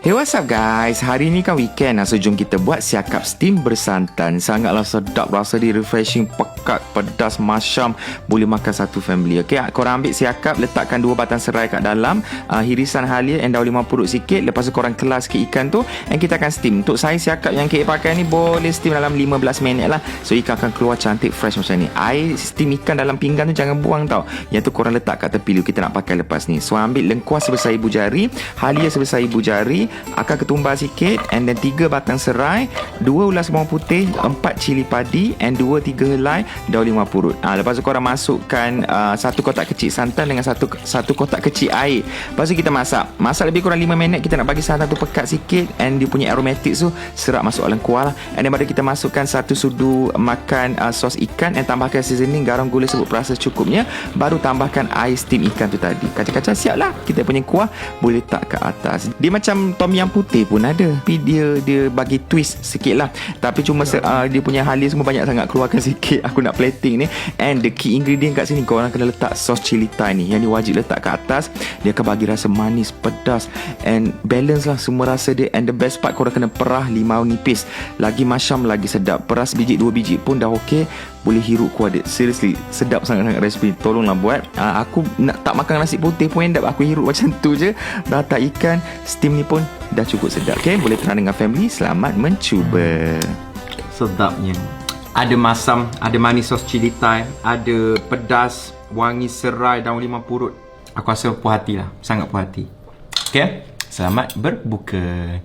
Hey, what's up guys? Hari ni kan weekend, so jom kita buat siakap steam bersantan. Sangatlah sedap, rasa dia refreshing, pekat, pedas, masyam. Boleh makan satu family. Okay, korang ambil siakap, letakkan 2 batang serai kat dalam, hirisan halia and daun limau purut sikit. Lepas tu korang kelas sikit ikan tu and kita akan steam. Untuk saiz siakap yang Kek pakai ni boleh steam dalam 15 minit lah. So ikan akan keluar cantik fresh macam ni. Air steam ikan dalam pinggan tu jangan buang tau. Yang tu korang letak kat tepi dulu, kita nak pakai lepas ni. So ambil lengkuas sebesar ibu jari, halia sebesar ibu jari, akar ketumbar sikit, and then 3 batang serai, 2 ulas bawang putih, 4 cili padi, and 2-3 helai daun limau purut. Lepas tu korang masukkan 1 kotak kecil santan dengan 1 kotak kecil air. Lepas tu kita masak lebih kurang 5 minit. Kita nak bagi santan tu pekat sikit and dia punya aromatik tu serap masuk dalam kuah lah. And then baru kita masukkan 1 sudu makan sos ikan and tambahkan seasoning, garam, gula, sebut perasa cukupnya. Baru tambahkan air steam ikan tu tadi. Kacang-kacang siap lah. Kita punya kuah boleh letak kat atas. Dia macam tom yum putih pun ada, tapi dia bagi twist sikit lah. Tapi cuma dia punya halia semua banyak sangat, keluarkan sikit. Aku nak plating ni. And the key ingredient kat sini, korang kena letak sos cili Thai ni. Yang ni wajib letak kat atas. Dia akan bagi rasa manis, pedas and balance lah semua rasa dia. And the best part, korang kena perah limau nipis. Lagi masyam, lagi sedap. Peras biji 2 biji pun dah okey. Boleh hirup kuah dia. Seriously, sedap sangat-sangat resipi. Tolonglah buat. Aku nak tak makan nasi putih pun endap. Aku hirup macam tu je. Rata ikan steam ni pun dah cukup sedap. Okay, boleh tenang dengan family. Selamat mencuba. Sedapnya. Ada masam, ada manis sos cili Thai, ada pedas, wangi serai, daun limau purut. Aku rasa puas hati lah. Sangat puas hati. Okay, selamat berbuka.